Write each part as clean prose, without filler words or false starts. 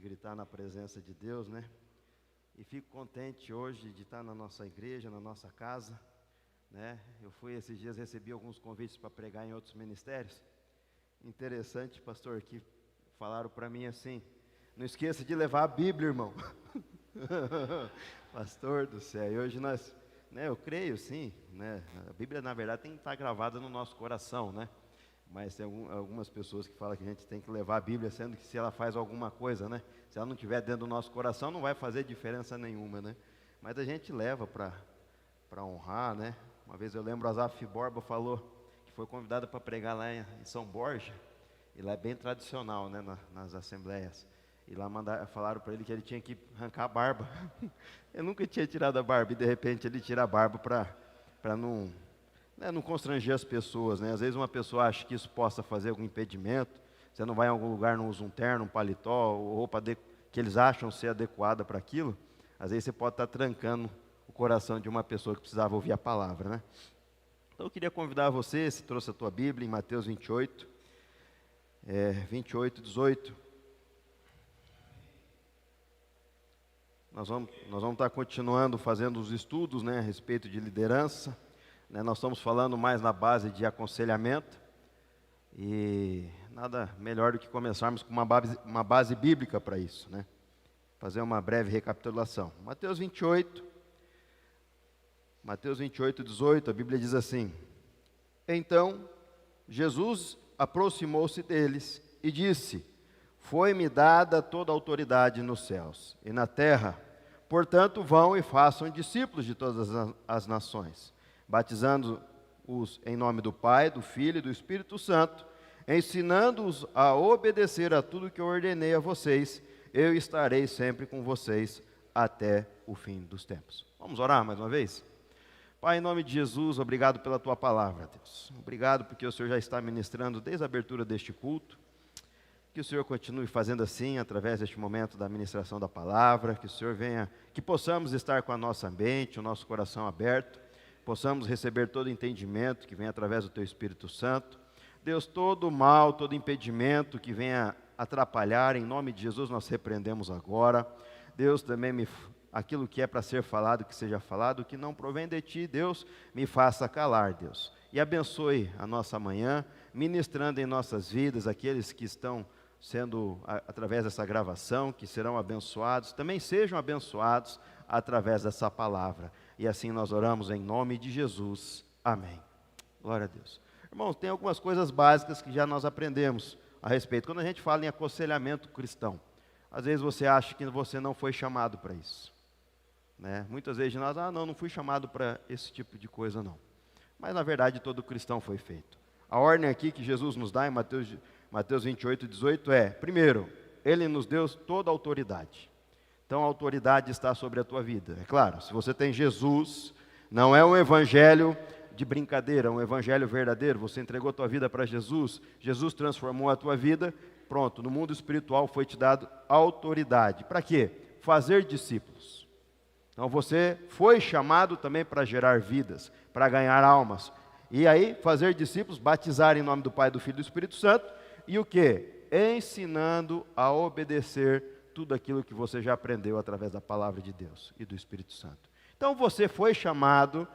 gritar na presença de Deus, né? E fico contente hoje de estar na nossa igreja, na nossa casa, né? Eu fui esses dias, recebi alguns convites para pregar em outros ministérios. Interessante, pastor, que falaram para mim assim: não esqueça de levar a Bíblia, irmão. Pastor do céu, e hoje nós, né, eu creio sim, né? A Bíblia na verdade tem que estar gravada no nosso coração, né? Mas tem algumas pessoas que falam que a gente tem que levar a Bíblia, sendo que se ela faz alguma coisa, né? Se ela não estiver dentro do nosso coração, não vai fazer diferença nenhuma, né? Mas a gente leva para honrar, né? Uma vez eu lembro, Asaf Borba falou que foi convidado para pregar lá em São Borja, e lá é bem tradicional, né? Nas assembleias. E lá falaram para ele que ele tinha que arrancar a barba. Eu nunca tinha tirado a barba, e de repente ele tira a barba para não, né, não constranger as pessoas, né? Às vezes uma pessoa acha que isso possa fazer algum impedimento. Você não vai em algum lugar, não usa um terno, um paletó, ou roupa que eles acham ser adequada para aquilo. Às vezes você pode estar trancando o coração de uma pessoa que precisava ouvir a palavra, né? Então eu queria convidar você, se trouxe a tua Bíblia, em Mateus 28, 18. Nós vamos estar continuando fazendo os estudos, né, a respeito de liderança, né? Nós estamos falando mais na base de aconselhamento, e nada melhor do que começarmos com uma base bíblica para isso, né? Fazer uma breve recapitulação. Mateus 28, 18, a Bíblia diz assim: então Jesus aproximou-se deles e disse: foi-me dada toda a autoridade nos céus e na terra. Portanto, vão e façam discípulos de todas as nações, batizando-os em nome do Pai, do Filho e do Espírito Santo, ensinando-os a obedecer a tudo que eu ordenei a vocês. Eu estarei sempre com vocês até o fim dos tempos. Vamos orar mais uma vez? Pai, em nome de Jesus, obrigado pela Tua palavra, Deus. Obrigado porque o Senhor já está ministrando desde a abertura deste culto. Que o Senhor continue fazendo assim, através deste momento da ministração da palavra, que o Senhor venha, que possamos estar com a nossa mente, o nosso coração aberto, possamos receber todo entendimento que vem através do Teu Espírito Santo. Deus, todo mal, todo impedimento que venha atrapalhar, em nome de Jesus nós repreendemos agora. Deus, também aquilo que é para ser falado, que seja falado, o que não provém de Ti, Deus, me faça calar, Deus. E abençoe a nossa manhã, ministrando em nossas vidas aqueles que estão sendo, através dessa gravação, que serão abençoados, também sejam abençoados através dessa palavra. E assim nós oramos em nome de Jesus. Amém. Glória a Deus. Irmãos, tem algumas coisas básicas que já nós aprendemos a respeito. Quando a gente fala em aconselhamento cristão, às vezes você acha que você não foi chamado para isso, né? Muitas vezes nós, não fui chamado para esse tipo de coisa não. Mas na verdade todo cristão foi feito. A ordem aqui que Jesus nos dá em Mateus 28, 18 é: primeiro, Ele nos deu toda a autoridade. Então a autoridade está sobre a tua vida. É claro, se você tem Jesus, não é um evangelho de brincadeira, é um evangelho verdadeiro. Você entregou a tua vida para Jesus, Jesus transformou a tua vida, pronto, no mundo espiritual foi te dado autoridade. Para quê? Fazer discípulos. Então você foi chamado também para gerar vidas, para ganhar almas. E aí, fazer discípulos, batizar em nome do Pai, do Filho e do Espírito Santo. E o quê? Ensinando a obedecer tudo aquilo que você já aprendeu através da palavra de Deus e do Espírito Santo. Então você foi chamado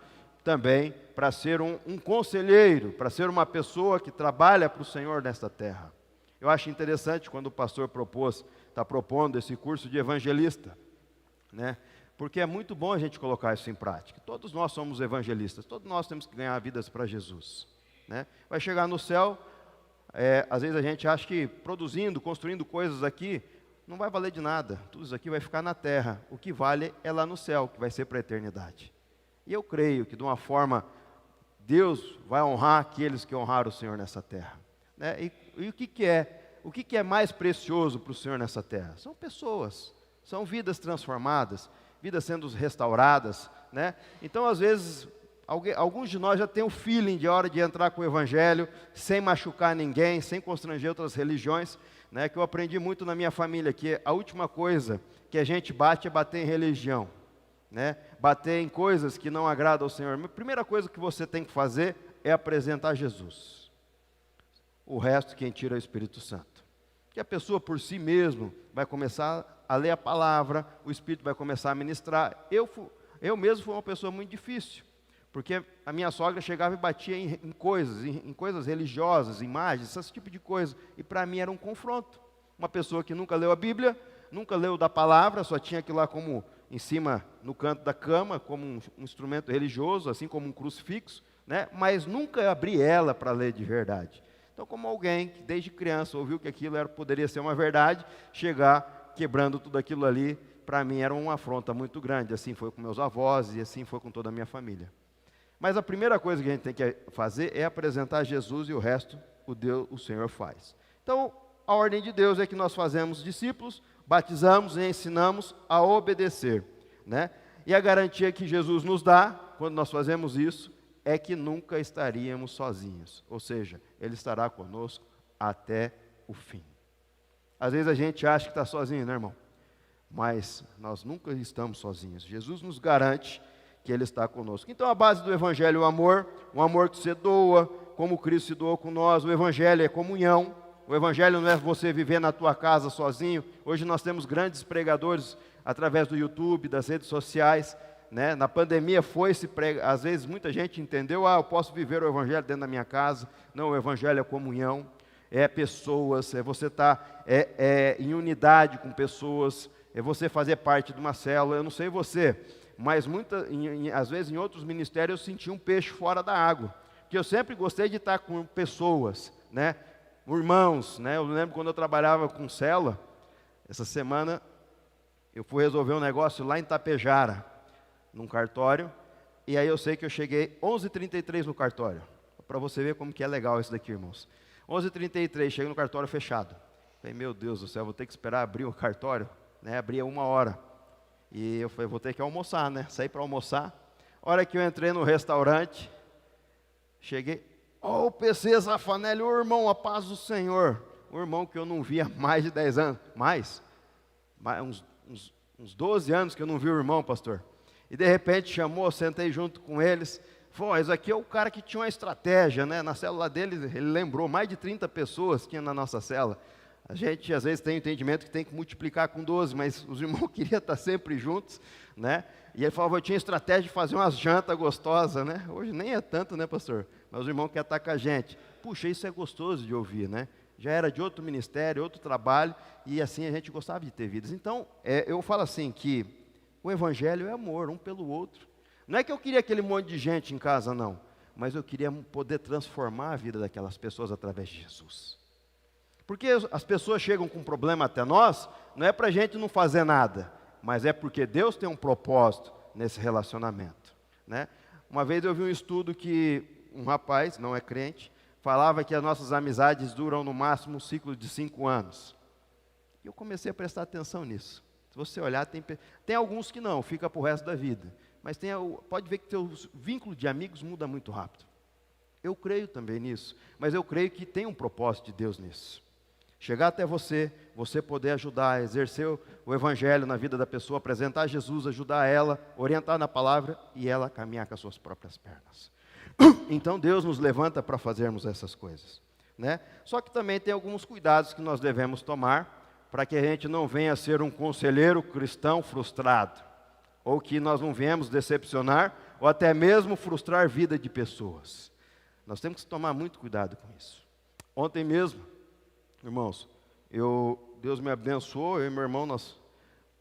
também para ser um conselheiro, para ser uma pessoa que trabalha para o Senhor nesta terra. Eu acho interessante quando o pastor está propondo esse curso de evangelista, né? Porque é muito bom a gente colocar isso em prática. Todos nós somos evangelistas, todos nós temos que ganhar vidas para Jesus, né? Vai chegar no céu, às vezes a gente acha que produzindo, construindo coisas aqui, não vai valer de nada. Tudo isso aqui vai ficar na terra. O que vale é lá no céu, que vai ser para a eternidade. E eu creio que de uma forma, Deus vai honrar aqueles que honraram o Senhor nessa terra, né? E o que é mais precioso para o Senhor nessa terra? São pessoas, são vidas transformadas, vidas sendo restauradas, né? Então, às vezes, alguns de nós já têm o feeling de hora de entrar com o Evangelho, sem machucar ninguém, sem constranger outras religiões, né? Que eu aprendi muito na minha família, que a última coisa que a gente bate é bater em religião, né? Bater em coisas que não agradam ao Senhor. A primeira coisa que você tem que fazer é apresentar Jesus. O resto quem tira é o Espírito Santo. que a pessoa por si mesmo vai começar a ler a palavra, o Espírito vai começar a ministrar. Eu mesmo fui uma pessoa muito difícil, porque a minha sogra chegava e batia em coisas religiosas, imagens, esse tipo de coisa, e para mim era um confronto. Uma pessoa que nunca leu a Bíblia, nunca leu da palavra, só tinha aquilo lá como em cima, no canto da cama, como um instrumento religioso, assim como um crucifixo, né? Mas nunca abri ela para ler de verdade. Então, como alguém que desde criança ouviu que aquilo poderia ser uma verdade, chegar quebrando tudo aquilo ali, para mim era uma afronta muito grande. Assim foi com meus avós e assim foi com toda a minha família. Mas a primeira coisa que a gente tem que fazer é apresentar Jesus e o resto o Senhor faz. Então, a ordem de Deus é que nós fazemos discípulos, batizamos e ensinamos a obedecer, né? E a garantia que Jesus nos dá, quando nós fazemos isso, é que nunca estaríamos sozinhos. Ou seja, Ele estará conosco até o fim. Às vezes a gente acha que está sozinho, né, irmão? Mas nós nunca estamos sozinhos. Jesus nos garante que Ele está conosco. Então a base do Evangelho é o amor que você doa, como Cristo se doou com nós. O Evangelho é comunhão. O Evangelho não é você viver na tua casa sozinho. Hoje nós temos grandes pregadores através do YouTube, das redes sociais, né? Na pandemia às vezes muita gente entendeu, eu posso viver o Evangelho dentro da minha casa. Não, o Evangelho é comunhão, é pessoas, é você estar em unidade com pessoas, é você fazer parte de uma célula. Eu não sei você, mas às vezes em outros ministérios eu senti um peixe fora da água, porque eu sempre gostei de estar com pessoas, né? Irmãos, né? Eu lembro quando eu trabalhava com célula, essa semana eu fui resolver um negócio lá em Tapejara, num cartório, e aí eu sei que eu cheguei 11h33 no cartório, para você ver como que é legal isso daqui, irmãos. 11h33, cheguei no cartório fechado. Falei, meu Deus do céu, vou ter que esperar abrir o cartório, né? Abria 1h. E eu falei, vou ter que almoçar, né? Saí para almoçar. A hora que eu entrei no restaurante, cheguei, o PC Zafanelli, o irmão, a paz do Senhor. O irmão que eu não via há mais de 10 anos, uns 12 anos que eu não vi o irmão, pastor. E de repente chamou, sentei junto com eles. Falou, esse aqui é o cara que tinha uma estratégia, né? Na célula dele, ele lembrou, mais de 30 pessoas tinha na nossa célula. A gente às vezes tem o entendimento que tem que multiplicar com 12, mas os irmãos queriam estar sempre juntos, né? E ele falava, eu tinha estratégia de fazer umas jantas gostosas, né? Hoje nem é tanto, né, pastor? Mas os irmãos querem estar com a gente. Puxa, isso é gostoso de ouvir, né? Já era de outro ministério, outro trabalho, e assim a gente gostava de ter vidas. Então, eu falo assim, que o Evangelho é amor, um pelo outro. Não é que eu queria aquele monte de gente em casa, não. Mas eu queria poder transformar a vida daquelas pessoas através de Jesus. Porque as pessoas chegam com um problema até nós, não é para a gente não fazer nada, mas é porque Deus tem um propósito nesse relacionamento, né? Uma vez eu vi um estudo que um rapaz, não é crente, falava que as nossas amizades duram no máximo um ciclo de 5 anos. E eu comecei a prestar atenção nisso. Se você olhar, tem alguns que não, fica para o resto da vida. Mas pode ver que teu vínculo de amigos muda muito rápido. Eu creio também nisso, mas eu creio que tem um propósito de Deus nisso. Chegar até você poder ajudar, exercer o Evangelho na vida da pessoa, apresentar Jesus, ajudar ela, orientar na palavra e ela caminhar com as suas próprias pernas. Então Deus nos levanta para fazermos essas coisas, né? Só que também tem alguns cuidados que nós devemos tomar para que a gente não venha a ser um conselheiro cristão frustrado, ou que nós não venhamos decepcionar, ou até mesmo frustrar a vida de pessoas. Nós temos que tomar muito cuidado com isso. Ontem mesmo, irmãos, Deus me abençoou, eu e meu irmão,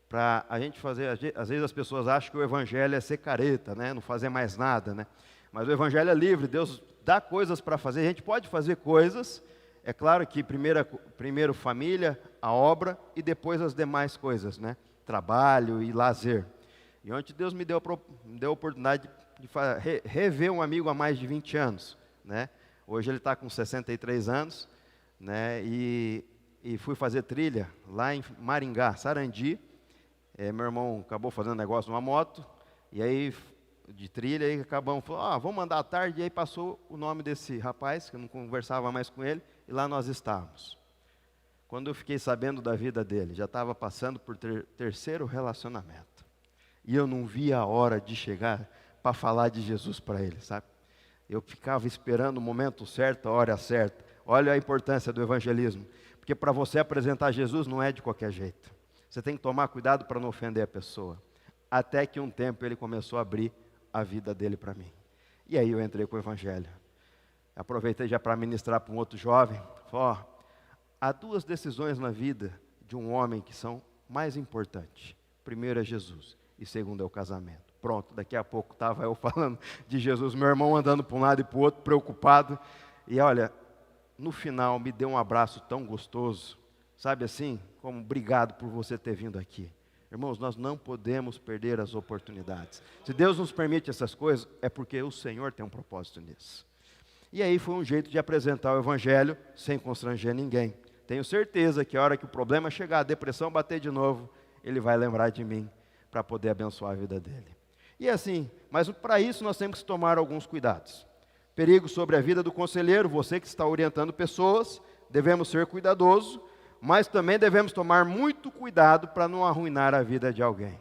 para a gente fazer, às vezes as pessoas acham que o Evangelho é ser careta, né? Não fazer mais nada, né? Mas o Evangelho é livre, Deus dá coisas para fazer, a gente pode fazer coisas, é claro que primeiro família, a obra, e depois as demais coisas, né? Trabalho e lazer. E ontem Deus me deu a oportunidade de rever um amigo há mais de 20 anos, né? Hoje ele está com 63 anos, né? E fui fazer trilha lá em Maringá, Sarandi. Meu irmão acabou fazendo negócio numa moto, e aí de trilha, e acabamos, vamos mandar à tarde, e aí passou o nome desse rapaz, que eu não conversava mais com ele, e lá nós estávamos. Quando eu fiquei sabendo da vida dele, já estava passando por terceiro relacionamento, e eu não via a hora de chegar para falar de Jesus para ele, sabe? Eu ficava esperando o momento certo, a hora certa. Olha a importância do evangelismo. Porque para você apresentar Jesus não é de qualquer jeito. Você tem que tomar cuidado para não ofender a pessoa. Até que um tempo ele começou a abrir a vida dele para mim. E aí eu entrei com o Evangelho. Aproveitei já para ministrar para um outro jovem. Ó, há duas decisões na vida de um homem que são mais importantes. Primeiro é Jesus e segundo é o casamento. Pronto, daqui a pouco estava eu falando de Jesus, meu irmão andando para um lado e para o outro, preocupado. E olha, no final me deu um abraço tão gostoso, sabe assim, como obrigado por você ter vindo aqui. Irmãos, nós não podemos perder as oportunidades. Se Deus nos permite essas coisas, é porque o Senhor tem um propósito nisso. E aí foi um jeito de apresentar o Evangelho sem constranger ninguém. Tenho certeza que a hora que o problema chegar, a depressão bater de novo, ele vai lembrar de mim para poder abençoar a vida dele. E assim, mas para isso nós temos que tomar alguns cuidados. Perigo sobre a vida do conselheiro, você que está orientando pessoas, devemos ser cuidadosos, mas também devemos tomar muito cuidado para não arruinar a vida de alguém.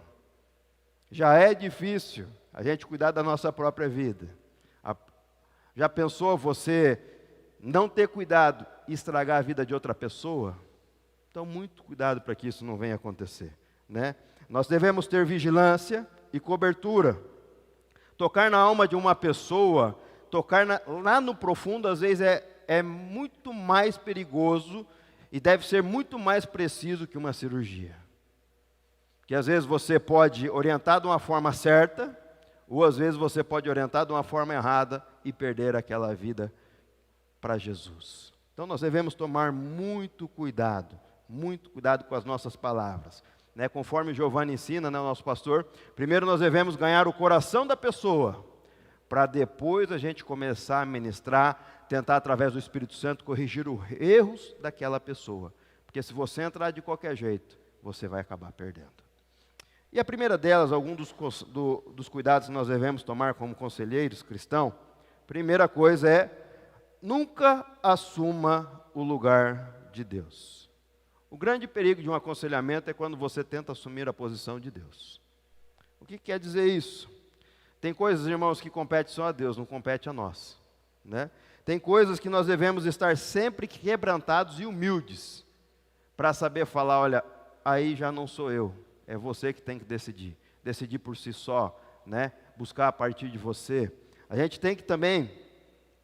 Já é difícil a gente cuidar da nossa própria vida. Já pensou você não ter cuidado e estragar a vida de outra pessoa? Então, muito cuidado para que isso não venha acontecer, né? Nós devemos ter vigilância e cobertura. Tocar na alma de uma pessoa, lá no profundo, às vezes é muito mais perigoso e deve ser muito mais preciso que uma cirurgia. Que às vezes você pode orientar de uma forma certa, ou às vezes você pode orientar de uma forma errada e perder aquela vida para Jesus. Então nós devemos tomar muito cuidado com as nossas palavras. Né? Conforme Giovanni ensina, né, o nosso pastor, primeiro nós devemos ganhar o coração da pessoa, para depois a gente começar a ministrar, tentar através do Espírito Santo corrigir os erros daquela pessoa. Porque se você entrar de qualquer jeito, você vai acabar perdendo. E a primeira delas, alguns dos cuidados que nós devemos tomar como conselheiros cristãos, primeira coisa é, nunca assuma o lugar de Deus. O grande perigo de um aconselhamento é quando você tenta assumir a posição de Deus. O que quer dizer isso? Tem coisas, irmãos, que competem só a Deus, não compete a nós, né? Tem coisas que nós devemos estar sempre quebrantados e humildes, para saber falar, olha, aí já não sou eu, é você que tem que decidir por si só, né? Buscar a partir de você. A gente tem que também,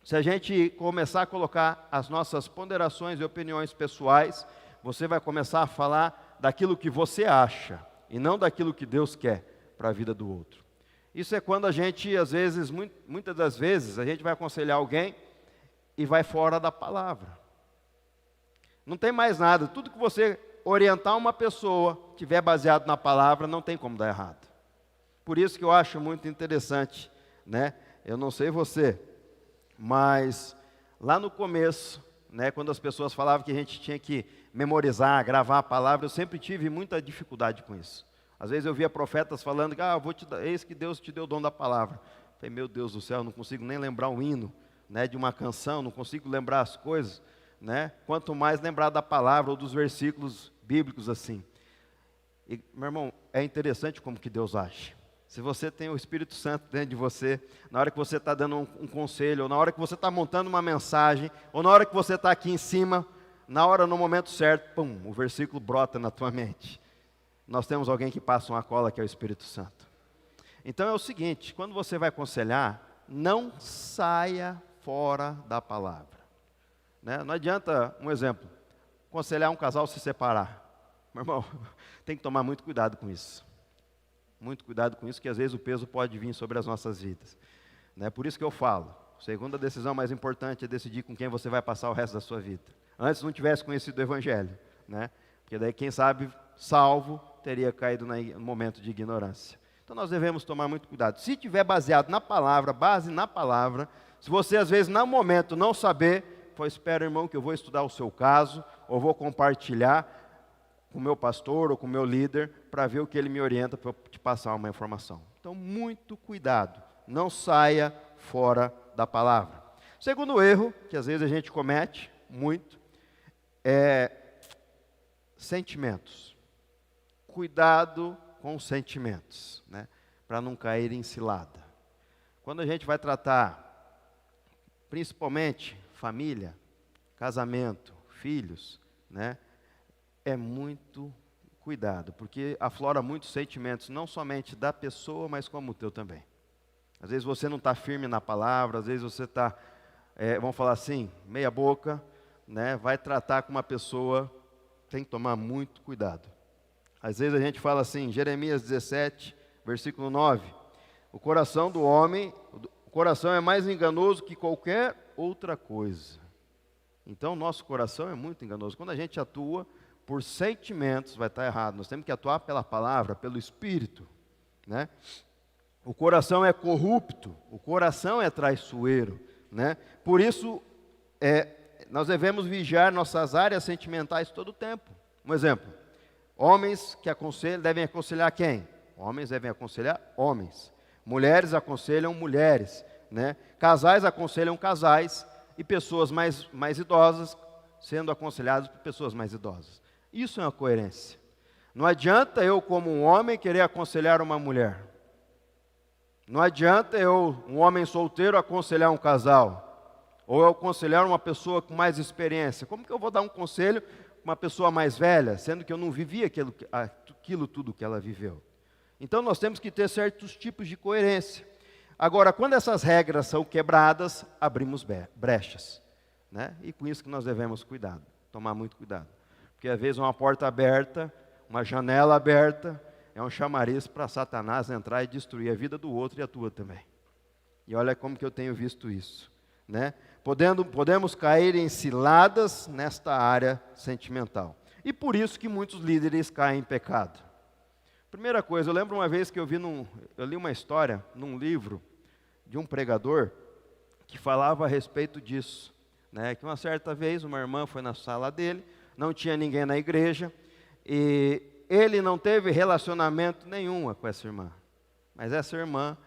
se a gente começar a colocar as nossas ponderações e opiniões pessoais, você vai começar a falar daquilo que você acha, e não daquilo que Deus quer para a vida do outro. Isso é quando a gente, às vezes, muitas das vezes, a gente vai aconselhar alguém e vai fora da palavra. Não tem mais nada, tudo que você orientar uma pessoa, tiver baseado na palavra, não tem como dar errado. Por isso que eu acho muito interessante, né? Eu não sei você, mas lá no começo, né, quando as pessoas falavam que a gente tinha que memorizar, gravar a palavra, eu sempre tive muita dificuldade com isso. Às vezes eu via profetas falando que, eis que Deus te deu o dom da palavra. Eu falei, meu Deus do céu, eu não consigo nem lembrar um hino, né, de uma canção, não consigo lembrar as coisas, né? Quanto mais lembrar da palavra ou dos versículos bíblicos assim. E, meu irmão, é interessante como que Deus age. Se você tem o Espírito Santo dentro de você, na hora que você está dando um conselho, ou na hora que você está montando uma mensagem, ou na hora que você está aqui em cima, na hora, no momento certo, pum, o versículo brota na tua mente. Nós temos alguém que passa uma cola, que é o Espírito Santo. Então é o seguinte, quando você vai aconselhar, não saia fora da palavra. Né? Não adianta, um exemplo, aconselhar um casal se separar. Meu irmão, tem que tomar muito cuidado com isso. Muito cuidado com isso, que às vezes o peso pode vir sobre as nossas vidas. Né? Por isso que eu falo, a segunda decisão mais importante é decidir com quem você vai passar o resto da sua vida. Antes não tivesse conhecido o Evangelho, né? Porque daí quem sabe, salvo, teria caído no momento de ignorância. Então nós devemos tomar muito cuidado. Se tiver baseado na palavra, base na palavra, se você às vezes no momento não saber, espera, irmão, que eu vou estudar o seu caso, ou vou compartilhar com o meu pastor ou com o meu líder, para ver o que ele me orienta para eu te passar uma informação. Então, muito cuidado, não saia fora da palavra. Segundo erro, que às vezes a gente comete muito, é sentimentos. Cuidado com os sentimentos, né? Para não cair em cilada. Quando a gente vai tratar, principalmente família, casamento, filhos, né? É muito cuidado, porque aflora muitos sentimentos, não somente da pessoa, mas como o teu também. Às vezes você não está firme na palavra, às vezes você está, vamos falar assim, meia boca, né? Vai tratar com uma pessoa, tem que tomar muito cuidado. Às vezes a gente fala assim, Jeremias 17, versículo 9, o coração do homem, o coração é mais enganoso que qualquer outra coisa. Então o nosso coração é muito enganoso. Quando a gente atua por sentimentos, vai estar errado. Nós temos que atuar pela palavra, pelo Espírito, né? O coração é corrupto, o coração é traiçoeiro, né? Por isso, nós devemos vigiar nossas áreas sentimentais todo o tempo. Um exemplo, homens que aconselham, devem aconselhar quem? Homens devem aconselhar homens. Mulheres aconselham mulheres, né? Casais aconselham casais e pessoas mais idosas sendo aconselhadas por pessoas mais idosas. Isso é uma coerência. Não adianta eu, como um homem, querer aconselhar uma mulher. Não adianta eu, um homem solteiro, aconselhar um casal. Ou eu aconselhar uma pessoa com mais experiência. Como que eu vou dar um conselho para uma pessoa mais velha, sendo que eu não vivi aquilo tudo que ela viveu? Então nós temos que ter certos tipos de coerência. Agora, quando essas regras são quebradas, abrimos brechas, né? E com isso que nós devemos cuidar, tomar muito cuidado. Porque às vezes uma porta aberta, uma janela aberta, é um chamariz para Satanás entrar e destruir a vida do outro e a tua também. E olha como que eu tenho visto isso, né? Podemos cair em ciladas nesta área sentimental. E por isso que muitos líderes caem em pecado. Primeira coisa, eu lembro uma vez que eu li uma história num livro de um pregador que falava a respeito disso, né? Que uma certa vez uma irmã foi na sala dele, não tinha ninguém na igreja, e ele não teve relacionamento nenhum com essa irmã. Mas essa irmã,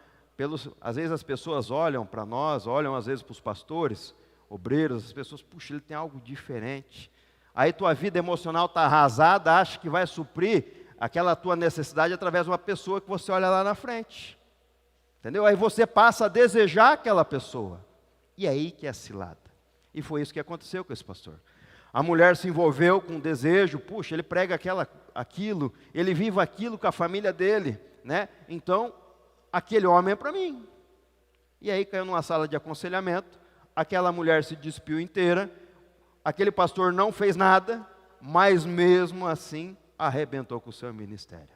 às vezes as pessoas olham para nós, olham às vezes para os pastores, obreiros, as pessoas, puxa, ele tem algo diferente. Aí tua vida emocional está arrasada, acha que vai suprir aquela tua necessidade através de uma pessoa que você olha lá na frente. Entendeu? Aí você passa a desejar aquela pessoa. E aí que é a cilada. E foi isso que aconteceu com esse pastor. A mulher se envolveu com um desejo, puxa, ele prega aquilo, ele vive aquilo com a família dele, né? Então, aquele homem é para mim. E aí caiu numa sala de aconselhamento, aquela mulher se despiu inteira, aquele pastor não fez nada, mas mesmo assim arrebentou com o seu ministério,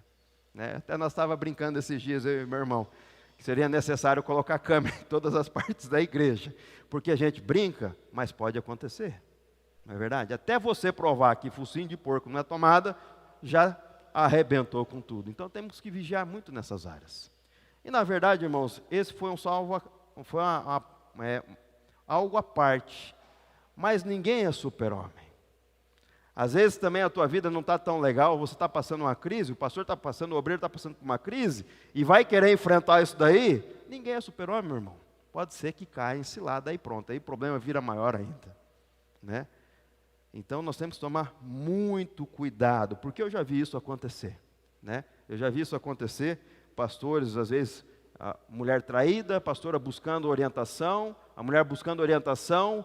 né? Até nós estávamos brincando esses dias, eu e meu irmão, que seria necessário colocar câmera em todas as partes da igreja, porque a gente brinca, mas pode acontecer. Não é verdade? Até você provar que focinho de porco não é tomada, já arrebentou com tudo. Então temos que vigiar muito nessas áreas. E na verdade, irmãos, esse foi algo à parte. Mas ninguém é super-homem. Às vezes também a tua vida não está tão legal, você está passando uma crise, o pastor está passando, o obreiro está passando por uma crise, e vai querer enfrentar isso daí, ninguém é super-homem, meu irmão. Pode ser que caia em cilada, aí pronto, aí o problema vira maior ainda, né? Então nós temos que tomar muito cuidado, porque eu já vi isso acontecer, né? Eu já vi isso acontecer, pastores, às vezes, a mulher traída, a pastora buscando orientação, a mulher buscando orientação,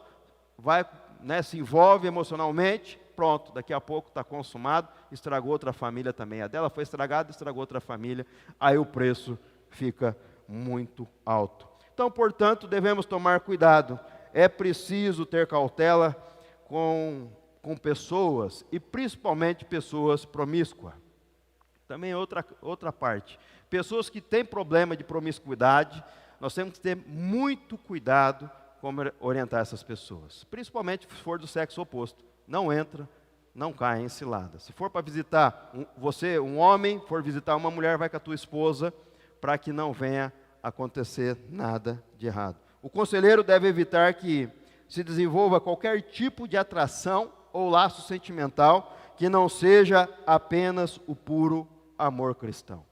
vai, né, se envolve emocionalmente, pronto, daqui a pouco está consumado, estragou outra família também. A dela foi estragada, estragou outra família, aí o preço fica muito alto. Então, portanto, devemos tomar cuidado. É preciso ter cautela com pessoas, e principalmente pessoas promíscuas. Também outra parte. Pessoas que têm problema de promiscuidade, nós temos que ter muito cuidado como orientar essas pessoas. Principalmente se for do sexo oposto. Não entra, não cai em cilada. Se for para visitar, um homem, for visitar uma mulher, vai com a tua esposa, para que não venha acontecer nada de errado. O conselheiro deve evitar que se desenvolva qualquer tipo de atração ou laço sentimental que não seja apenas o puro amor cristão.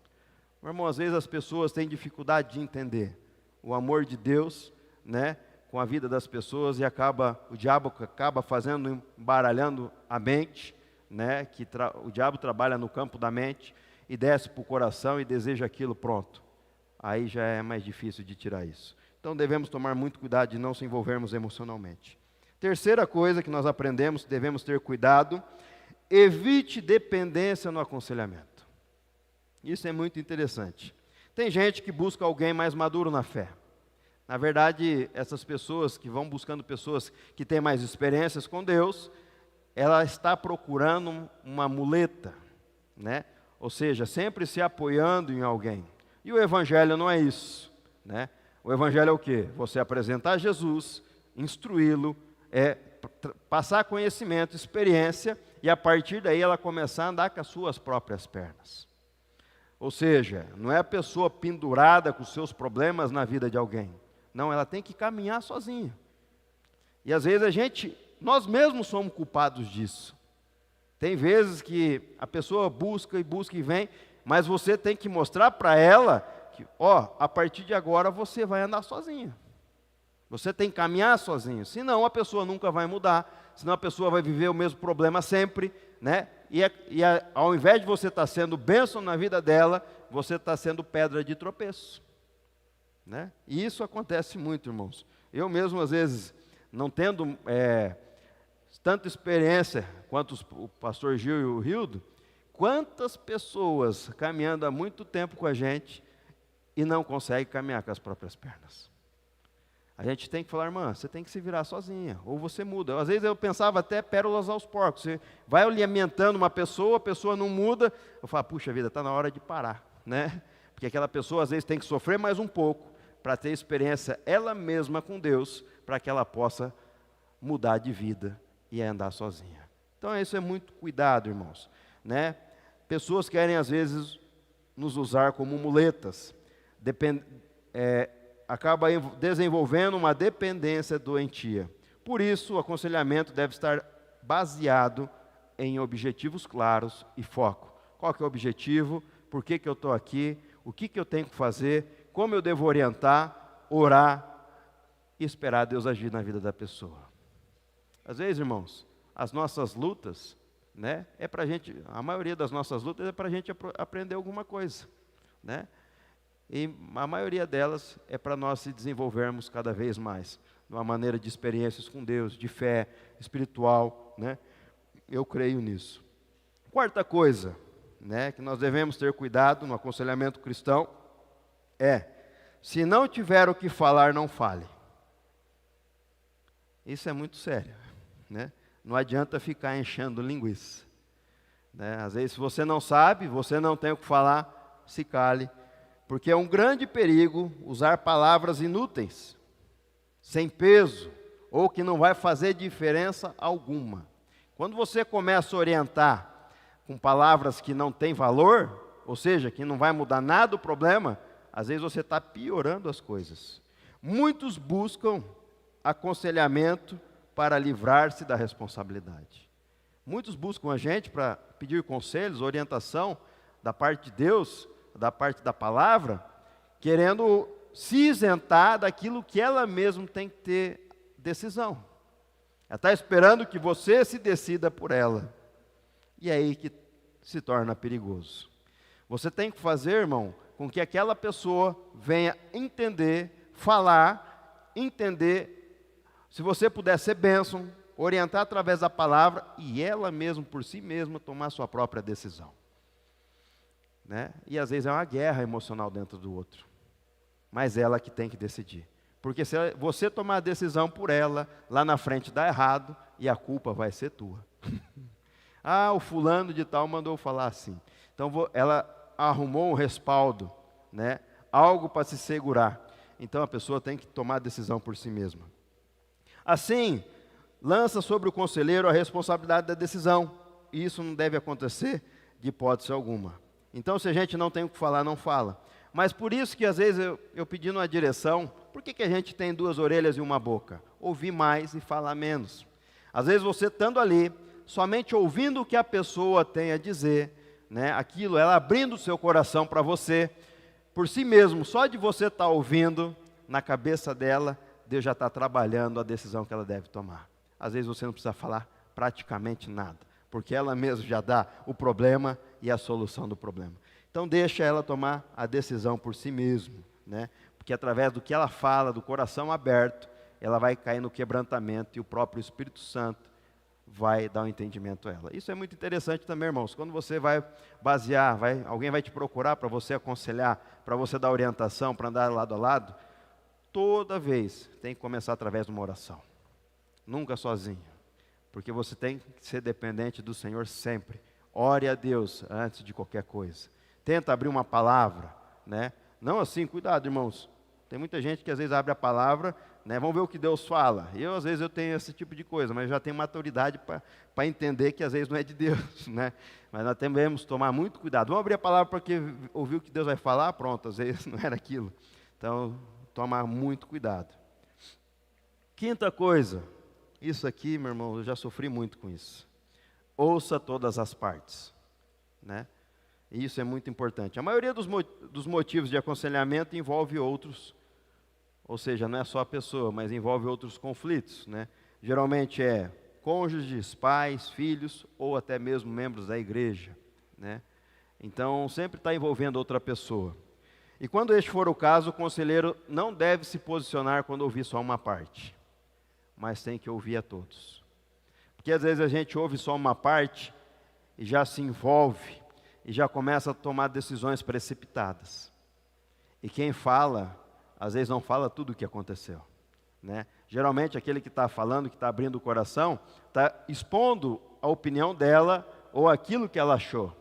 Meu irmão, às vezes as pessoas têm dificuldade de entender o amor de Deus, né, com a vida das pessoas, e o diabo acaba embaralhando a mente, né, o diabo trabalha no campo da mente e desce para o coração e deseja aquilo, pronto. Aí já é mais difícil de tirar isso. Então devemos tomar muito cuidado de não se envolvermos emocionalmente. Terceira coisa que nós aprendemos, devemos ter cuidado, evite dependência no aconselhamento. Isso é muito interessante. Tem gente que busca alguém mais maduro na fé. Na verdade, essas pessoas que vão buscando pessoas que têm mais experiências com Deus, ela está procurando uma muleta, né? Ou seja, sempre se apoiando em alguém. E o Evangelho não é isso, né? O Evangelho é o quê? Você apresentar Jesus, instruí-lo, passar conhecimento, experiência, e a partir daí ela começar a andar com as suas próprias pernas. Ou seja, não é a pessoa pendurada com os seus problemas na vida de alguém. Não, ela tem que caminhar sozinha. E às vezes nós mesmos somos culpados disso. Tem vezes que a pessoa busca e vem, mas você tem que mostrar para ela que, a partir de agora você vai andar sozinha. Você tem que caminhar sozinho, senão a pessoa nunca vai mudar, senão a pessoa vai viver o mesmo problema sempre, né? Ao invés de você estar sendo bênção na vida dela, você está sendo pedra de tropeço, né? E isso acontece muito, irmãos. Eu mesmo, às vezes, não tendo tanta experiência quanto o pastor Gil e o Rildo, quantas pessoas caminhando há muito tempo com a gente e não conseguem caminhar com as próprias pernas. A gente tem que falar, irmã, você tem que se virar sozinha, ou você muda. Às vezes eu pensava até pérolas aos porcos. Você vai alimentando uma pessoa, a pessoa não muda. Eu falo, puxa vida, está na hora de parar, né? Porque aquela pessoa às vezes tem que sofrer mais um pouco para ter experiência ela mesma com Deus, para que ela possa mudar de vida e andar sozinha. Então isso é muito cuidado, irmãos, né? Pessoas querem às vezes nos usar como muletas, acaba desenvolvendo uma dependência doentia. Por isso, o aconselhamento deve estar baseado em objetivos claros e foco. Qual que é o objetivo? Por que eu estou aqui? O que eu tenho que fazer? Como eu devo orientar, orar e esperar Deus agir na vida da pessoa. Às vezes, irmãos, as nossas lutas, né, a maioria das nossas lutas é para a gente aprender alguma coisa, né? E a maioria delas é para nós se desenvolvermos cada vez mais, numa maneira de experiências com Deus, de fé espiritual, né? Eu creio nisso. Quarta coisa, né, que nós devemos ter cuidado no aconselhamento cristão se não tiver o que falar, não fale. Isso é muito sério, né? Não adianta ficar enchendo linguiça, né? Às vezes, se você não sabe, você não tem o que falar, se cale. Porque é um grande perigo usar palavras inúteis, sem peso, ou que não vai fazer diferença alguma. Quando você começa a orientar com palavras que não têm valor, ou seja, que não vai mudar nada o problema, às vezes você está piorando as coisas. Muitos buscam aconselhamento para livrar-se da responsabilidade. Muitos buscam a gente para pedir conselhos, orientação da parte de Deus, da parte da palavra, querendo se isentar daquilo que ela mesma tem que ter decisão. Ela está esperando que você se decida por ela. E é aí que se torna perigoso. Você tem que fazer, irmão, com que aquela pessoa venha entender, falar, entender, se você puder ser bênção, orientar através da palavra, e ela mesma, por si mesma, tomar sua própria decisão. Né? E às vezes é uma guerra emocional dentro do outro, mas ela que tem que decidir, porque se você tomar a decisão por ela, lá na frente dá errado, e a culpa vai ser tua. O fulano de tal mandou falar assim, então ela arrumou um respaldo, né? Algo para se segurar, então a pessoa tem que tomar a decisão por si mesma. Assim, lança sobre o conselheiro a responsabilidade da decisão, e isso não deve acontecer de hipótese alguma. Então, se a gente não tem o que falar, não fala. Mas por isso que às vezes eu pedindo uma direção, por que a gente tem duas orelhas e uma boca? Ouvir mais e falar menos. Às vezes você estando ali, somente ouvindo o que a pessoa tem a dizer, né, aquilo, ela abrindo o seu coração para você, por si mesmo, só de você estar ouvindo, na cabeça dela, Deus já está trabalhando a decisão que ela deve tomar. Às vezes você não precisa falar praticamente nada, porque ela mesma já dá o problema e a solução do problema. Então deixa ela tomar a decisão por si mesma, né? Porque através do que ela fala, do coração aberto, ela vai cair no quebrantamento e o próprio Espírito Santo vai dar um entendimento a ela. Isso é muito interessante também, irmãos. Quando você vai basear, alguém vai te procurar para você aconselhar, para você dar orientação, para andar lado a lado, toda vez tem que começar através de uma oração. Nunca sozinho. Porque você tem que ser dependente do Senhor sempre. Ore a Deus antes de qualquer coisa. Tenta abrir uma palavra, né? Não assim, cuidado, irmãos. Tem muita gente que às vezes abre a palavra, né? Vamos ver o que Deus fala. Às vezes eu tenho esse tipo de coisa, mas já tenho maturidade para entender que às vezes não é de Deus, né? Mas nós devemos tomar muito cuidado. Vamos abrir a palavra para ouvir o que Deus vai falar? Pronto, às vezes não era aquilo. Então, tomar muito cuidado. Quinta coisa, isso aqui, meu irmão, eu já sofri muito com isso. Ouça todas as partes, né? E isso é muito importante. A maioria dos motivos de aconselhamento envolve outros, ou seja, não é só a pessoa, mas envolve outros conflitos, né? Geralmente é cônjuges, pais, filhos, ou até mesmo membros da igreja, né? Então, sempre está envolvendo outra pessoa. E quando este for o caso, o conselheiro não deve se posicionar quando ouvir só uma parte, mas tem que ouvir a todos. Porque às vezes a gente ouve só uma parte e já se envolve e já começa a tomar decisões precipitadas. E quem fala, às vezes não fala tudo o que aconteceu, né? Geralmente aquele que está falando, que está abrindo o coração, está expondo a opinião dela ou aquilo que ela achou.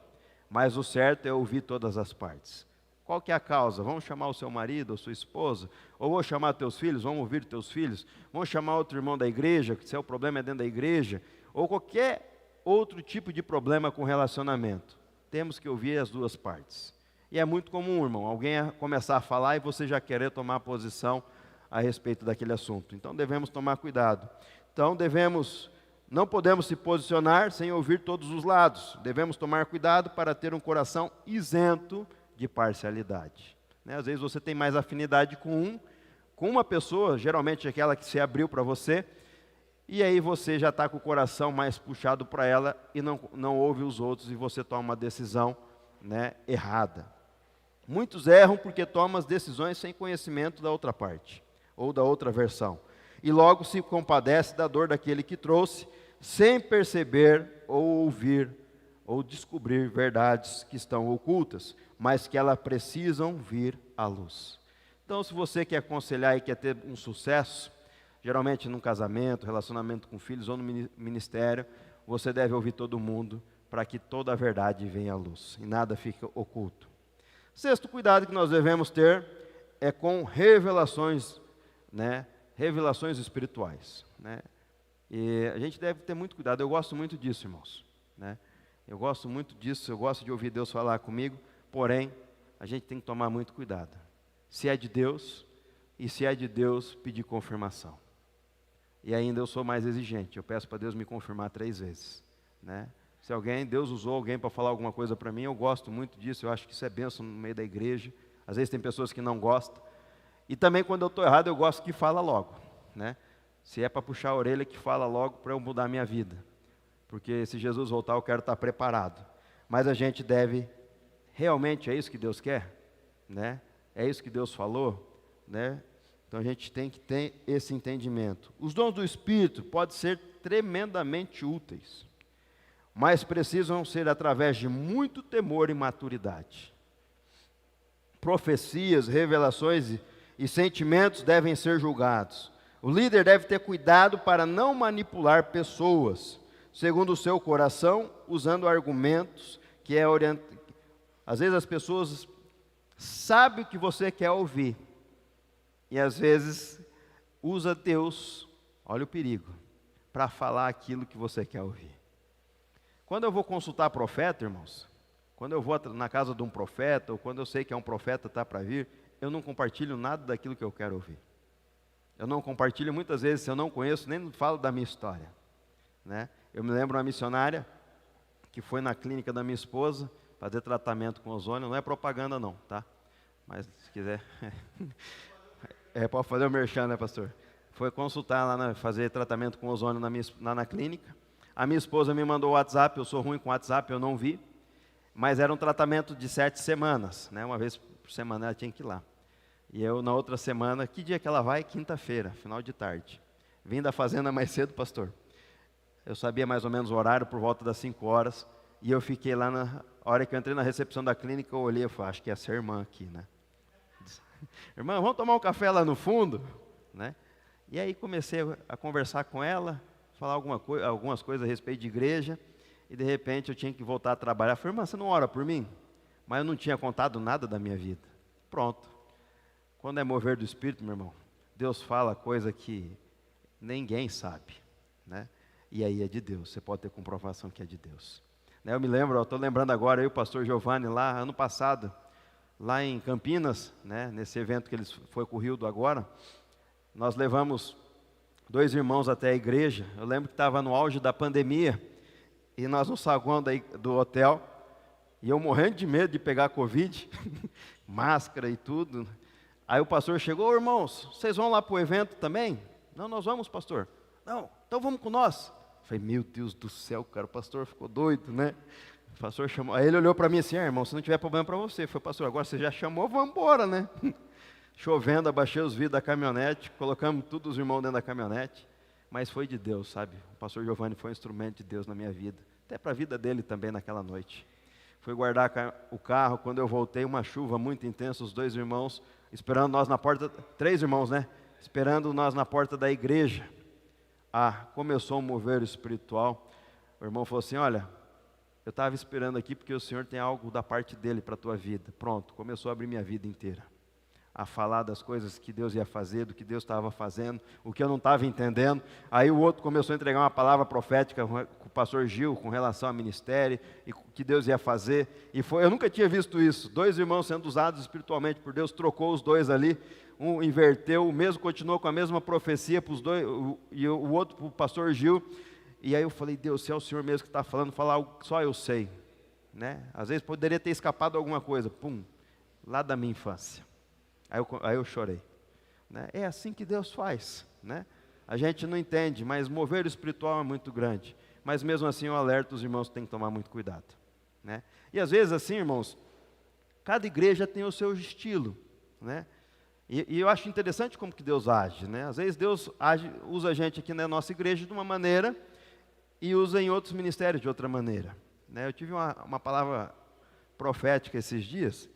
Mas o certo é ouvir todas as partes. Qual que é a causa? Vamos chamar o seu marido ou sua esposa? Ou vou chamar teus filhos? Vamos ouvir teus filhos? Vamos chamar outro irmão da igreja, se o problema é dentro da igreja? Ou qualquer outro tipo de problema com relacionamento. Temos que ouvir as duas partes. E é muito comum, irmão, alguém começar a falar e você já querer tomar posição a respeito daquele assunto. Então devemos tomar cuidado. Então não podemos se posicionar sem ouvir todos os lados. Devemos tomar cuidado para ter um coração isento de parcialidade, né? Às vezes você tem mais afinidade com uma pessoa, geralmente aquela que se abriu para você, e aí você já está com o coração mais puxado para ela e não ouve os outros e você toma uma decisão, né, errada. Muitos erram porque tomam as decisões sem conhecimento da outra parte, ou da outra versão, e logo se compadece da dor daquele que trouxe, sem perceber ou ouvir ou descobrir verdades que estão ocultas, mas que elas precisam vir à luz. Então, se você quer aconselhar e quer ter um sucesso, geralmente num casamento, relacionamento com filhos ou no ministério, você deve ouvir todo mundo para que toda a verdade venha à luz e nada fique oculto. Sexto cuidado que nós devemos ter é com revelações, né? Revelações espirituais, né? E a gente deve ter muito cuidado. Eu gosto muito disso, irmãos, né? Eu gosto muito disso, eu gosto de ouvir Deus falar comigo, porém, a gente tem que tomar muito cuidado. Se é de Deus, e se é de Deus, pedir confirmação. E ainda eu sou mais exigente, eu peço para Deus me confirmar 3 vezes, né? Se Deus usou alguém para falar alguma coisa para mim, eu gosto muito disso, eu acho que isso é bênção no meio da igreja. Às vezes tem pessoas que não gostam. E também quando eu estou errado, eu gosto que fala logo, né? Se é para puxar a orelha, que fala logo para eu mudar a minha vida. Porque se Jesus voltar, eu quero estar preparado. Mas a gente deve, realmente é isso que Deus quer, né? É isso que Deus falou, né? Então a gente tem que ter esse entendimento. Os dons do Espírito podem ser tremendamente úteis, mas precisam ser através de muito temor e maturidade. Profecias, revelações e sentimentos devem ser julgados. O líder deve ter cuidado para não manipular pessoas segundo o seu coração, usando argumentos que é orientado. Às vezes as pessoas sabem o que você quer ouvir, e às vezes usa Deus, olha o perigo, para falar aquilo que você quer ouvir. Quando eu vou consultar profeta, irmãos, quando eu vou na casa de um profeta, ou quando eu sei que é um profeta está para vir, eu não compartilho nada daquilo que eu quero ouvir. Eu não compartilho muitas vezes, se eu não conheço, nem falo da minha história, né? Eu me lembro uma missionária que foi na clínica da minha esposa fazer tratamento com ozônio. Não é propaganda não, tá? Mas se quiser, pode fazer o merchan, né, pastor? Foi consultar lá, fazer tratamento com ozônio lá na clínica. A minha esposa me mandou o WhatsApp, eu sou ruim com WhatsApp, eu não vi. Mas era um tratamento de 7 semanas, né? Uma vez por semana ela tinha que ir lá. E eu, na outra semana, que dia que ela vai? Quinta-feira, final de tarde. Vim da fazenda mais cedo, pastor. Eu sabia mais ou menos o horário, por volta das 5 horas. E eu fiquei lá, na hora que eu entrei na recepção da clínica, eu olhei e falei, acho que é essa irmã aqui, né? Irmã, vamos tomar um café lá no fundo? Né? E aí comecei a conversar com ela, falar algumas coisas a respeito de igreja. E de repente eu tinha que voltar a trabalhar. Eu falei, irmã, você não ora por mim? Mas eu não tinha contado nada da minha vida. Pronto. Quando é mover do Espírito, meu irmão, Deus fala coisa que ninguém sabe, né? E aí é de Deus, você pode ter comprovação que é de Deus. Eu me lembro, estou lembrando agora, eu e o pastor Giovanni, lá ano passado, lá em Campinas, né, nesse evento que foi com o Rildo agora, nós levamos 2 irmãos até a igreja. Eu lembro que estava no auge da pandemia, e nós no saguão do hotel, e eu morrendo de medo de pegar Covid, máscara e tudo. Aí o pastor chegou, irmãos, vocês vão lá para o evento também? Não, nós vamos, pastor. Não, então vamos com nós. Eu falei, meu Deus do céu, cara, o pastor ficou doido, né? O pastor chamou, aí ele olhou para mim assim, irmão, se não tiver problema para você. Eu falei, pastor, agora você já chamou, vamos embora, né? Chovendo, abaixei os vidros da caminhonete, colocamos todos os irmãos dentro da caminhonete, mas foi de Deus, sabe? O pastor Giovanni foi um instrumento de Deus na minha vida, até para a vida dele também naquela noite. Fui guardar o carro, quando eu voltei, uma chuva muito intensa, os 2 irmãos esperando nós na porta, 3 irmãos, né? Esperando nós na porta da igreja. Começou um mover espiritual. O irmão falou assim, olha, eu estava esperando aqui porque o Senhor tem algo da parte dele para a tua vida. Pronto, começou a abrir minha vida inteira. A falar das coisas que Deus ia fazer, do que Deus estava fazendo, o que eu não estava entendendo. Aí o outro começou a entregar uma palavra profética com o pastor Gil, com relação ao ministério, e o que Deus ia fazer. Eu nunca tinha visto isso. 2 irmãos sendo usados espiritualmente por Deus, trocou os 2 ali. Um inverteu, o mesmo continuou com a mesma profecia para os 2, e o outro para o pastor Gil. E aí eu falei, Deus, se é o Senhor mesmo que está falando, fala algo que só eu sei. Né? Às vezes poderia ter escapado alguma coisa, lá da minha infância. Aí eu chorei. Né? É assim que Deus faz. Né? A gente não entende, mas mover espiritual é muito grande. Mas mesmo assim eu alerto os irmãos que têm que tomar muito cuidado. Né? E às vezes assim, irmãos, cada igreja tem o seu estilo. Né? E eu acho interessante como que Deus age. Né? Às vezes Deus usa a gente aqui na nossa igreja de uma maneira e usa em outros ministérios de outra maneira. Né? Eu tive uma palavra profética esses dias,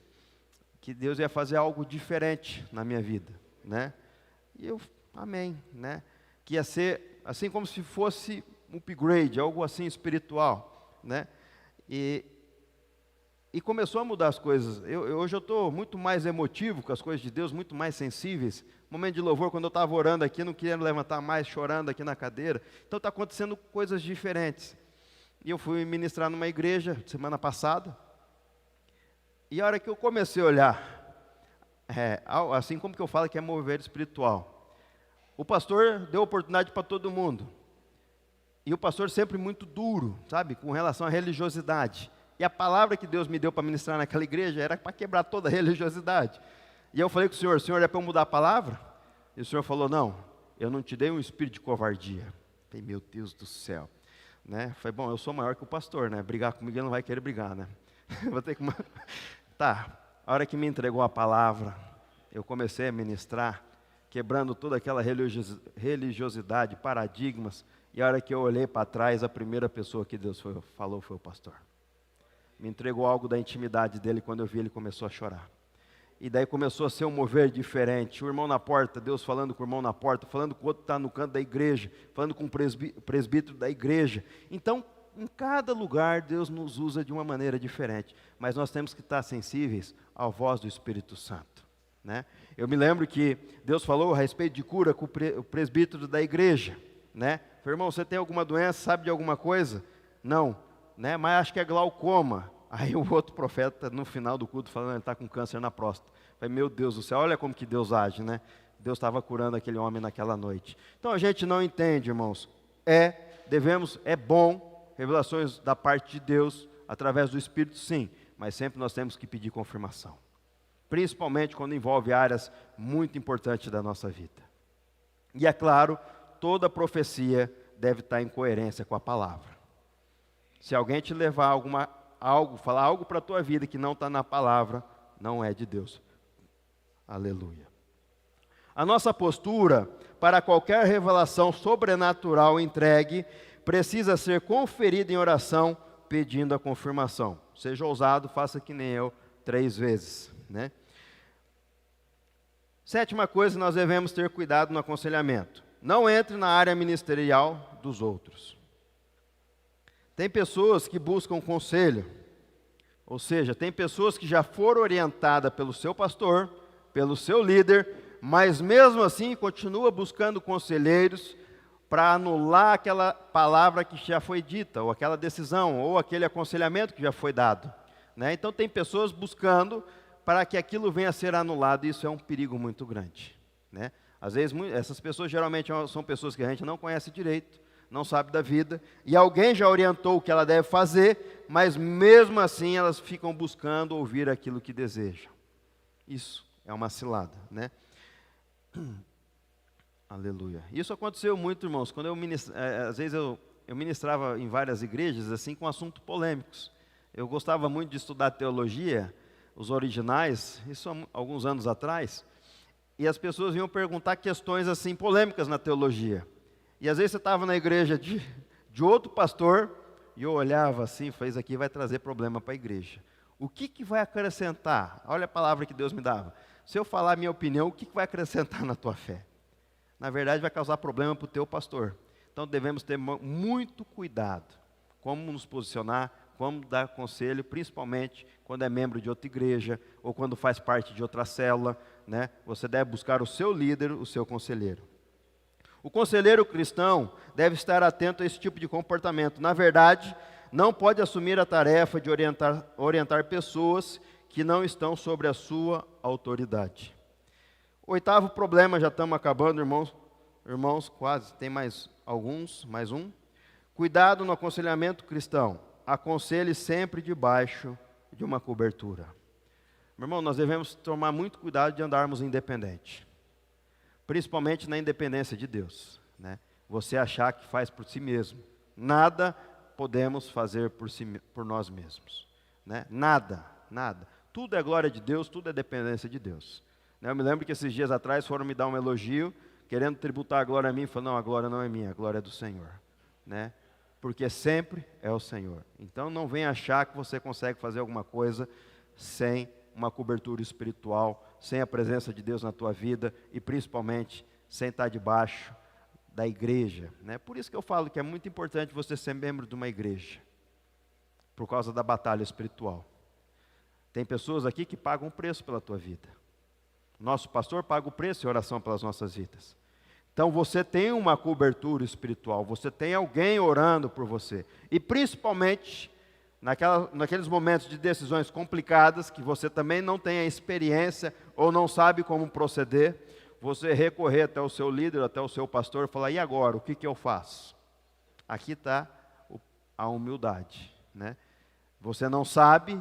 que Deus ia fazer algo diferente na minha vida, né? E eu, amém, né? Que ia ser assim como se fosse um upgrade, algo assim espiritual, né? E começou a mudar as coisas. Hoje eu estou muito mais emotivo com as coisas de Deus, muito mais sensíveis. Momento de louvor, quando eu estava orando aqui, não queria levantar mais, chorando aqui na cadeira. Então está acontecendo coisas diferentes. E eu fui ministrar numa igreja semana passada. E a hora que eu comecei a olhar, assim como que eu falo que é mover espiritual, o pastor deu oportunidade para todo mundo, e o pastor sempre muito duro, sabe, com relação à religiosidade, e a palavra que Deus me deu para ministrar naquela igreja era para quebrar toda a religiosidade, e eu falei com o senhor é para eu mudar a palavra? E o senhor falou, não, eu não te dei um espírito de covardia. Eu falei, meu Deus do céu, né? Eu falei, bom, eu sou maior que o pastor, né, brigar comigo ele não vai querer brigar, né, vou ter que... Tá, a hora que me entregou a palavra, eu comecei a ministrar, quebrando toda aquela religiosidade, paradigmas, e a hora que eu olhei para trás, a primeira pessoa que Deus falou foi o pastor. Me entregou algo da intimidade dele, quando eu vi ele começou a chorar. E daí começou a ser um mover diferente, o irmão na porta, Deus falando com o irmão na porta, falando com o outro que está no canto da igreja, falando com o presbítero da igreja. Então, em cada lugar, Deus nos usa de uma maneira diferente, mas nós temos que estar sensíveis à voz do Espírito Santo. Né? Eu me lembro que Deus falou a respeito de cura com o presbítero da igreja. Né? Falei, irmão, você tem alguma doença, sabe de alguma coisa? Não, né? Mas acho que é glaucoma. Aí o outro profeta, no final do culto, falando, ele está com câncer na próstata. Falei, meu Deus do céu, olha como que Deus age, né? Deus estava curando aquele homem naquela noite. Então a gente não entende, irmãos. É bom revelações da parte de Deus, através do Espírito, sim, mas sempre nós temos que pedir confirmação, principalmente quando envolve áreas muito importantes da nossa vida. E é claro, toda profecia deve estar em coerência com a palavra. Se alguém te levar falar algo para a tua vida que não está na palavra, não é de Deus. Aleluia. A nossa postura para qualquer revelação sobrenatural entregue precisa ser conferida em oração, pedindo a confirmação. Seja ousado, faça que nem eu, 3 vezes, né? Sétima coisa, nós devemos ter cuidado no aconselhamento. Não entre na área ministerial dos outros. Tem pessoas que buscam conselho, ou seja, tem pessoas que já foram orientadas pelo seu pastor, pelo seu líder, mas mesmo assim continua buscando conselheiros para anular aquela palavra que já foi dita, ou aquela decisão, ou aquele aconselhamento que já foi dado, né? Então tem pessoas buscando para que aquilo venha a ser anulado, e isso é um perigo muito grande, né? Às vezes essas pessoas geralmente são pessoas que a gente não conhece direito, não sabe da vida, e alguém já orientou o que ela deve fazer, mas mesmo assim elas ficam buscando ouvir aquilo que desejam. Isso é uma cilada, né? Aleluia. Isso aconteceu muito, irmãos, quando às vezes eu ministrava em várias igrejas, assim, com assuntos polêmicos. Eu gostava muito de estudar teologia, os originais, isso há alguns anos atrás, e as pessoas vinham perguntar questões, assim, polêmicas na teologia. E às vezes você estava na igreja de outro pastor, e eu olhava assim, e falei, isso aqui vai trazer problema para a igreja. O que vai acrescentar? Olha a palavra que Deus me dava. Se eu falar a minha opinião, o que vai acrescentar na tua fé? Na verdade, vai causar problema para o teu pastor. Então, devemos ter muito cuidado como nos posicionar, como dar conselho, principalmente quando é membro de outra igreja ou quando faz parte de outra célula, né? Você deve buscar o seu líder, o seu conselheiro. O conselheiro cristão deve estar atento a esse tipo de comportamento. Na verdade, não pode assumir a tarefa de orientar pessoas que não estão sobre a sua autoridade. 8º problema, já estamos acabando, irmãos, quase, tem mais um. Cuidado no aconselhamento cristão. Aconselhe sempre debaixo de uma cobertura. Meu irmão, nós devemos tomar muito cuidado de andarmos independente, principalmente na independência de Deus, né? Você achar que faz por si mesmo. Nada podemos fazer por nós mesmos, né? Nada. Tudo é glória de Deus, tudo é dependência de Deus. Eu me lembro que esses dias atrás foram me dar um elogio, querendo tributar a glória a mim, falando, não, a glória não é minha, a glória é do Senhor, né? Porque sempre é o Senhor. Então não venha achar que você consegue fazer alguma coisa sem uma cobertura espiritual, sem a presença de Deus na tua vida e principalmente sem estar debaixo da igreja, né? Por isso que eu falo que é muito importante você ser membro de uma igreja, por causa da batalha espiritual. Tem pessoas aqui que pagam um preço pela tua vida. Nosso pastor paga o preço em oração pelas nossas vidas. Então você tem uma cobertura espiritual, você tem alguém orando por você. E principalmente naqueles momentos de decisões complicadas, que você também não tem a experiência ou não sabe como proceder, você recorrer até o seu líder, até o seu pastor e falar, e agora, o que eu faço? Aqui está a humildade, né? Você não sabe,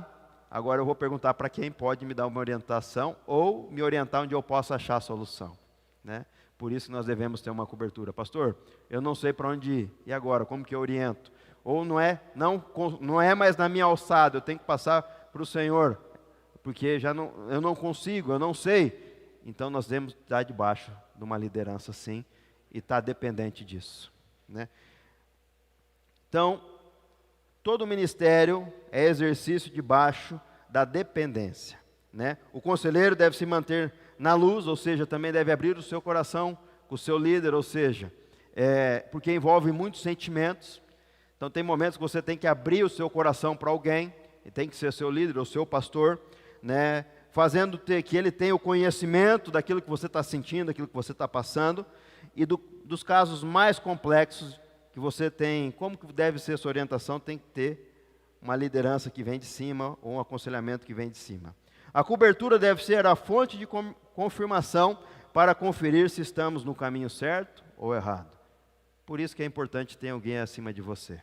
agora eu vou perguntar para quem pode me dar uma orientação ou me orientar onde eu posso achar a solução, né? Por isso que nós devemos ter uma cobertura. Pastor, eu não sei para onde ir, e agora, como que eu oriento? Ou não é mais na minha alçada, eu tenho que passar para o Senhor, porque eu não consigo, eu não sei. Então nós devemos estar debaixo de uma liderança sim, e estar dependente disso, né? Então, todo ministério é exercício debaixo da dependência, né? O conselheiro deve se manter na luz, ou seja, também deve abrir o seu coração com o seu líder, ou seja, porque envolve muitos sentimentos. Então tem momentos que você tem que abrir o seu coração para alguém, e tem que ser seu líder ou seu pastor, né? Fazendo que ele tenha o conhecimento daquilo que você está sentindo, daquilo que você está passando, e dos casos mais complexos que você tem, como que deve ser sua orientação, tem que ter uma liderança que vem de cima, ou um aconselhamento que vem de cima. A cobertura deve ser a fonte de confirmação para conferir se estamos no caminho certo ou errado. Por isso que é importante ter alguém acima de você.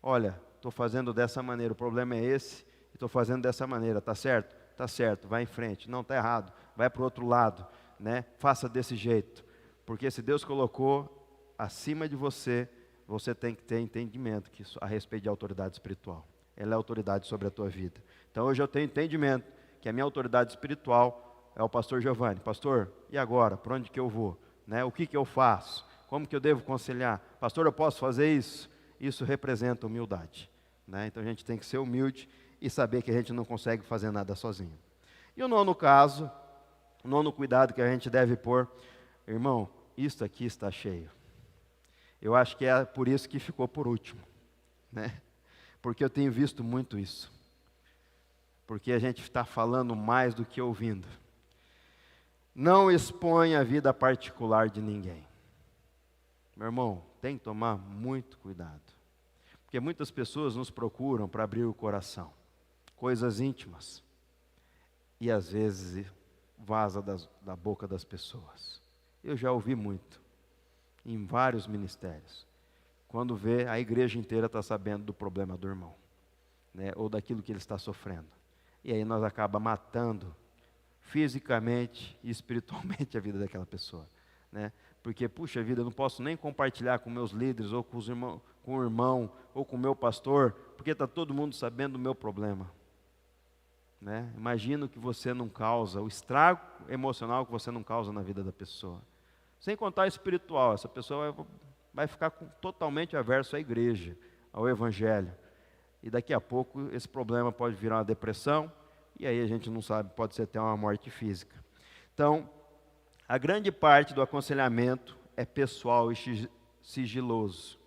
Olha, estou fazendo dessa maneira, o problema é esse, estou fazendo dessa maneira, está certo? Está certo, vai em frente. Não, está errado, vai para o outro lado, né? Faça desse jeito, porque se Deus colocou acima de você, você tem que ter entendimento a respeito de autoridade espiritual. Ela é autoridade sobre a tua vida. Então hoje eu tenho entendimento que a minha autoridade espiritual é o pastor Giovanni. Pastor, e agora? Para onde que eu vou? Né? O que que eu faço? Como que eu devo conciliar? Pastor, eu posso fazer isso? Isso representa humildade. Né? Então a gente tem que ser humilde e saber que a gente não consegue fazer nada sozinho. E o nono caso, o nono cuidado que a gente deve pôr, irmão, isso aqui está cheio. Eu acho que é por isso que ficou por último, né? Porque eu tenho visto muito isso. Porque a gente está falando mais do que ouvindo. Não expõe a vida particular de ninguém. Meu irmão, tem que tomar muito cuidado. Porque muitas pessoas nos procuram para abrir o coração. Coisas íntimas. E às vezes vaza da boca das pessoas. Eu já ouvi muito. Em vários ministérios. Quando vê, a igreja inteira está sabendo do problema do irmão. Né, ou daquilo que ele está sofrendo. E aí nós acabamos matando fisicamente e espiritualmente a vida daquela pessoa. Né? Porque, puxa vida, eu não posso nem compartilhar com meus líderes, ou com os irmãos, com o irmão, ou com o meu pastor, porque está todo mundo sabendo do meu problema. Né? Imagino que você não causa, o estrago emocional que você não causa na vida da pessoa. Sem contar espiritual, essa pessoa vai ficar totalmente averso à igreja, ao evangelho. E daqui a pouco esse problema pode virar uma depressão, e aí a gente não sabe, pode ser até uma morte física. Então, a grande parte do aconselhamento é pessoal e sigiloso.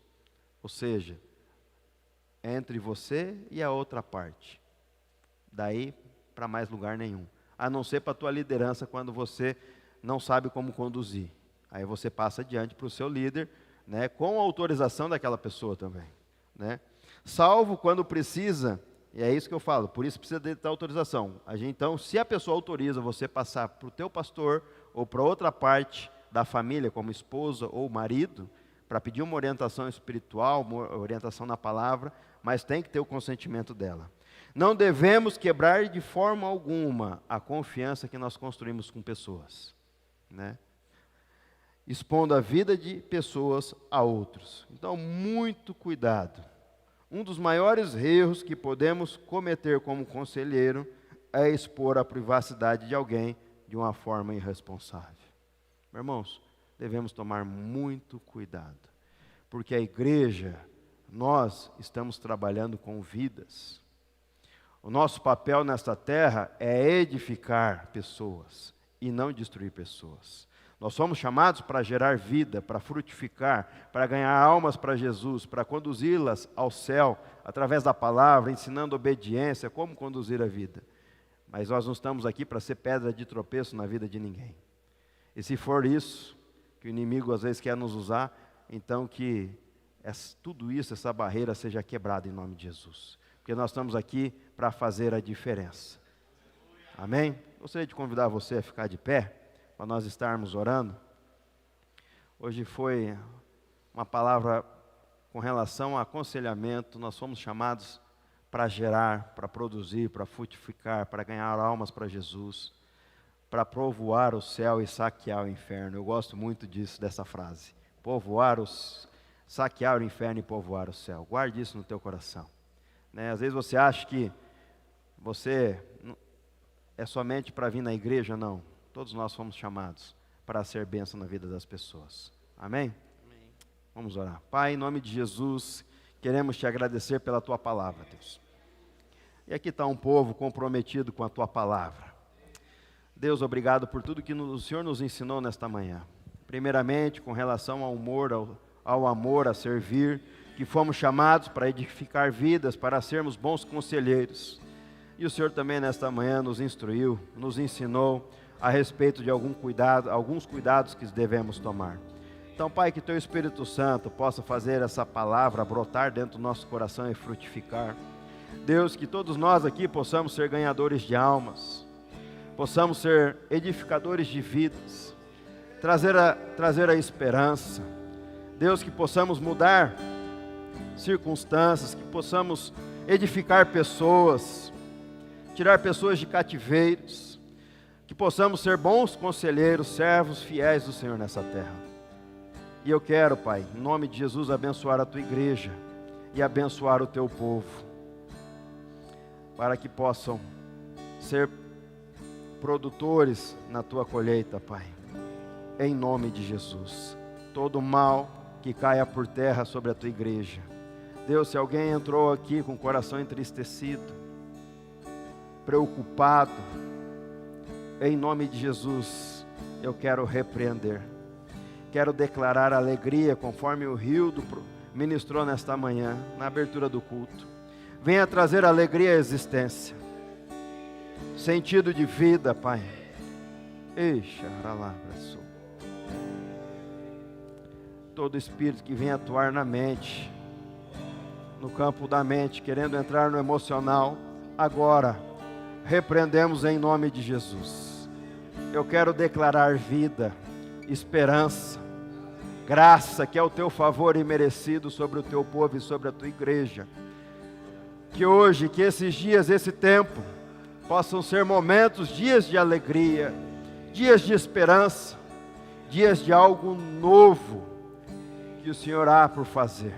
Ou seja, é entre você e a outra parte. Daí para mais lugar nenhum. A não ser para a tua liderança quando você não sabe como conduzir. Aí você passa adiante para o seu líder, né, com a autorização daquela pessoa também. Né? Salvo quando precisa, e é isso que eu falo, por isso precisa de autorização. Então, se a pessoa autoriza você passar para o teu pastor ou para outra parte da família, como esposa ou marido, para pedir uma orientação espiritual, uma orientação na palavra, mas tem que ter o consentimento dela. Não devemos quebrar de forma alguma a confiança que nós construímos com pessoas, né? Expondo a vida de pessoas a outros. Então, muito cuidado. Um dos maiores erros que podemos cometer como conselheiro é expor a privacidade de alguém de uma forma irresponsável. Meus irmãos, devemos tomar muito cuidado, porque a igreja, nós estamos trabalhando com vidas. O nosso papel nesta terra é edificar pessoas e não destruir pessoas. Nós somos chamados para gerar vida, para frutificar, para ganhar almas para Jesus, para conduzi-las ao céu, através da palavra, ensinando obediência, como conduzir a vida. Mas nós não estamos aqui para ser pedra de tropeço na vida de ninguém. E se for isso, que o inimigo às vezes quer nos usar, então que tudo isso, essa barreira seja quebrada em nome de Jesus. Porque nós estamos aqui para fazer a diferença. Amém? Gostaria de convidar você a ficar de pé, para nós estarmos orando. Hoje foi uma palavra com relação ao aconselhamento. Nós fomos chamados para gerar, para produzir, para frutificar, para ganhar almas para Jesus, para povoar o céu e saquear o inferno. Eu gosto muito disso, dessa frase. Saquear o inferno e povoar o céu. Guarde isso no teu coração. Né? Às vezes você acha que você é somente para vir na igreja, não. Todos nós fomos chamados para ser bênção na vida das pessoas. Amém? Amém? Vamos orar. Pai, em nome de Jesus, queremos te agradecer pela tua palavra, Deus. E aqui está um povo comprometido com a tua palavra. Deus, obrigado por tudo que o Senhor nos ensinou nesta manhã. Primeiramente, com relação ao amor, a servir, que fomos chamados para edificar vidas, para sermos bons conselheiros. E o Senhor também nesta manhã nos instruiu, nos ensinou a respeito de alguns cuidados que devemos tomar. Então, Pai, que Teu Espírito Santo possa fazer essa palavra brotar dentro do nosso coração e frutificar. Deus, que todos nós aqui possamos ser ganhadores de almas, possamos ser edificadores de vidas, trazer a esperança. Deus, que possamos mudar circunstâncias, que possamos edificar pessoas, tirar pessoas de cativeiros, que possamos ser bons conselheiros, servos fiéis do Senhor nessa terra. E eu quero, Pai, em nome de Jesus, abençoar a Tua igreja e abençoar o Teu povo, para que possam ser produtores na tua colheita, Pai. Em nome de Jesus. Todo mal que caia por terra sobre a tua igreja. Deus, se alguém entrou aqui com o coração entristecido, preocupado, em nome de Jesus, eu quero repreender. Quero declarar alegria, conforme o Rildo ministrou nesta manhã, na abertura do culto. Venha trazer alegria à existência, sentido de vida, Pai. Eixa, ralabraçou. Todo espírito que vem atuar na mente, no campo da mente, querendo entrar no emocional, agora repreendemos em nome de Jesus. Eu quero declarar vida, esperança, graça, que é o teu favor imerecido sobre o teu povo e sobre a tua igreja. Que hoje, que esses dias, esse tempo, possam ser momentos, dias de alegria, dias de esperança, dias de algo novo que o Senhor há por fazer.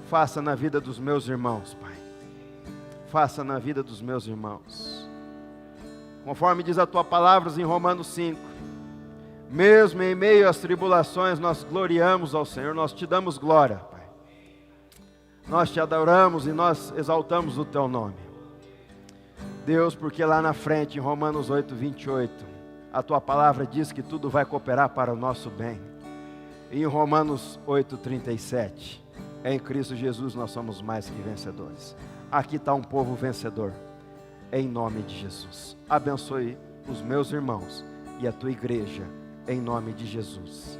Faça na vida dos meus irmãos, Pai. Faça na vida dos meus irmãos. Conforme diz a tua palavra em Romanos 5, mesmo em meio às tribulações, nós gloriamos ao Senhor, nós te damos glória, Pai. Nós te adoramos e nós exaltamos o teu nome. Deus, porque lá na frente, em Romanos 8, 28, a tua palavra diz que tudo vai cooperar para o nosso bem. E em Romanos 8, 37, em Cristo Jesus nós somos mais que vencedores. Aqui está um povo vencedor, em nome de Jesus. Abençoe os meus irmãos e a tua igreja, em nome de Jesus.